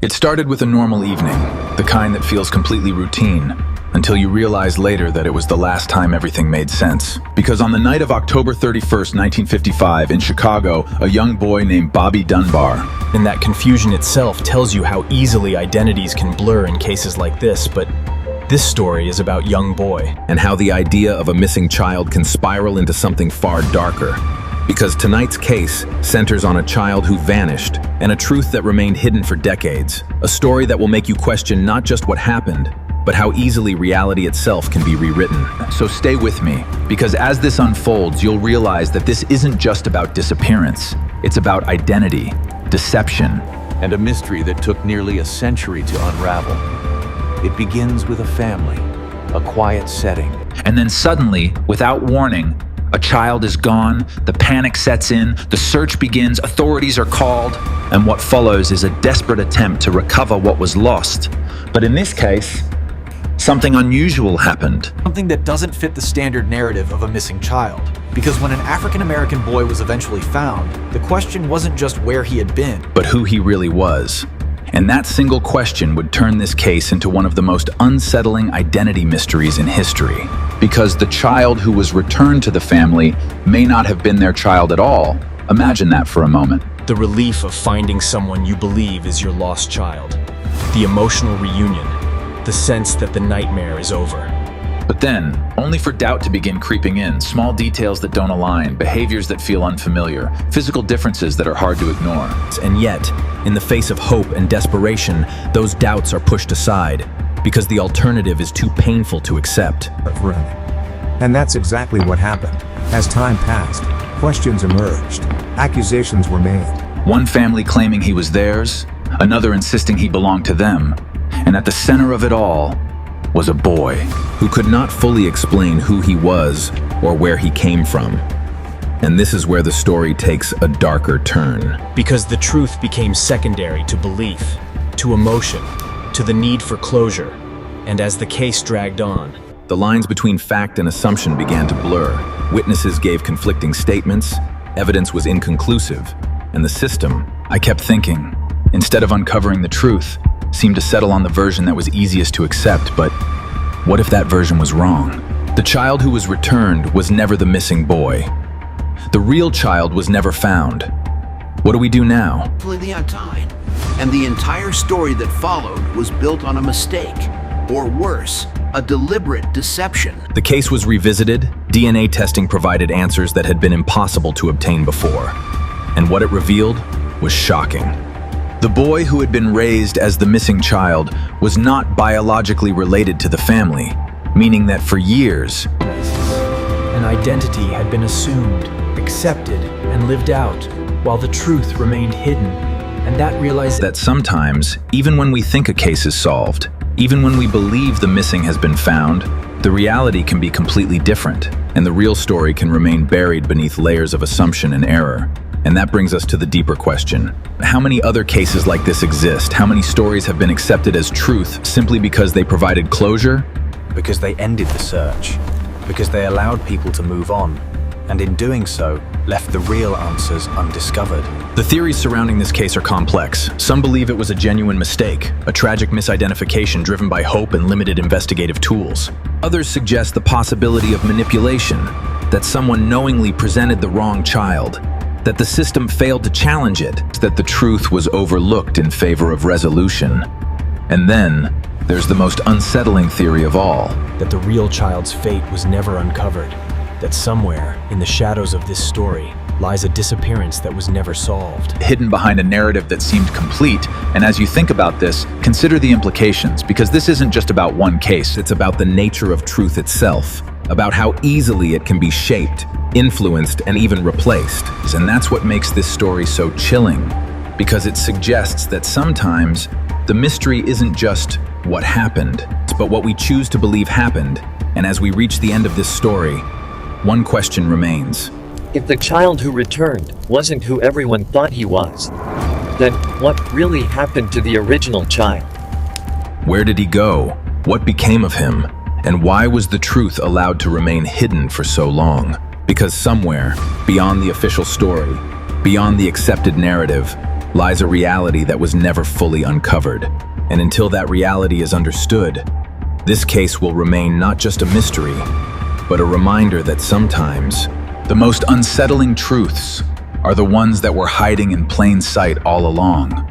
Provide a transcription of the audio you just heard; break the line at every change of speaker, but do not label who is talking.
It started with a normal evening, the kind that feels completely routine, until you realize later that it was the last time everything made sense. Because on the night of October 31st, 1955, in Chicago, a young boy named Bobby Dunbar.
And that confusion itself tells you how easily identities can blur in cases like this, but this story is about young boy.
And how the idea of a missing child can spiral into something far darker. Because tonight's case centers on a child who vanished, and a truth that remained hidden for decades. A story that will make you question not just what happened, but how easily reality itself can be rewritten.
So stay with me, because as this unfolds, you'll realize that this isn't just about disappearance. It's about identity, deception,
and a mystery that took nearly a century to unravel. It begins with a family, a quiet setting.
And then suddenly, without warning, a child is gone, the panic sets in, the search begins, authorities are called, and what follows is a desperate attempt to recover what was lost. But in this case, something unusual happened.
Something that doesn't fit the standard narrative of a missing child. Because when an African-American boy was eventually found, the question wasn't just where he had been,
but who he really was. And that single question would turn this case into one of the most unsettling identity mysteries in history. Because the child who was returned to the family may not have been their child at all. Imagine that for a moment.
The relief of finding someone you believe is your lost child. The emotional reunion. The sense that the nightmare is over.
But then, only for doubt to begin creeping in, small details that don't align, behaviors that feel unfamiliar, physical differences that are hard to ignore.
And yet, in the face of hope and desperation, those doubts are pushed aside, because the alternative is too painful to accept.
And that's exactly what happened. As time passed, questions emerged. Accusations were made.
One family claiming he was theirs, another insisting he belonged to them. And at the center of it all was a boy
who could not fully explain who he was or where he came from. And this is where the story takes a darker turn.
Because the truth became secondary to belief, to emotion, to the need for closure. And as the case dragged on,
the lines between fact and assumption began to blur. Witnesses gave conflicting statements, evidence was inconclusive, and the system,
I kept thinking, instead of uncovering the truth, seemed to settle on the version that was easiest to accept. But what if that version was wrong? The child who was returned was never the missing boy. The real child was never found. What do we do now?
Completely untied. And the entire story that followed was built on a mistake, or worse, a deliberate deception.
The case was revisited. DNA testing provided answers that had been impossible to obtain before. And what it revealed was shocking. The boy who had been raised as the missing child was not biologically related to the family, meaning that for years,
an identity had been assumed, accepted, and lived out, while the truth remained hidden. And that realized
that sometimes, even when we think a case is solved, even when we believe the missing has been found, the reality can be completely different, and the real story can remain buried beneath layers of assumption and error. And that brings us to the deeper question. How many other cases like this exist? How many stories have been accepted as truth simply because they provided closure?
Because they ended the search. Because they allowed people to move on. And in doing so, left the real answers undiscovered.
The theories surrounding this case are complex. Some believe it was a genuine mistake, a tragic misidentification driven by hope and limited investigative tools. Others suggest the possibility of manipulation, that someone knowingly presented the wrong child, that the system failed to challenge it, that the truth was overlooked in favor of resolution. And then, there's the most unsettling theory of all.
That the real child's fate was never uncovered. That somewhere, in the shadows of this story, lies a disappearance that was never solved.
Hidden behind a narrative that seemed complete, and as you think about this, consider the implications, because this isn't just about one case.
It's about the nature of truth itself, about how easily it can be shaped, influenced, and even replaced.
And that's what makes this story so chilling, because it suggests that sometimes the mystery isn't just what happened, but what we choose to believe happened. And as we reach the end of this story, one question remains.
If the child who returned wasn't who everyone thought he was, then what really happened to the original child?
Where did he go? What became of him? And why was the truth allowed to remain hidden for so long? Because somewhere, beyond the official story, beyond the accepted narrative, lies a reality that was never fully uncovered. And until that reality is understood, this case will remain not just a mystery, but a reminder that sometimes the most unsettling truths are the ones that were hiding in plain sight all along.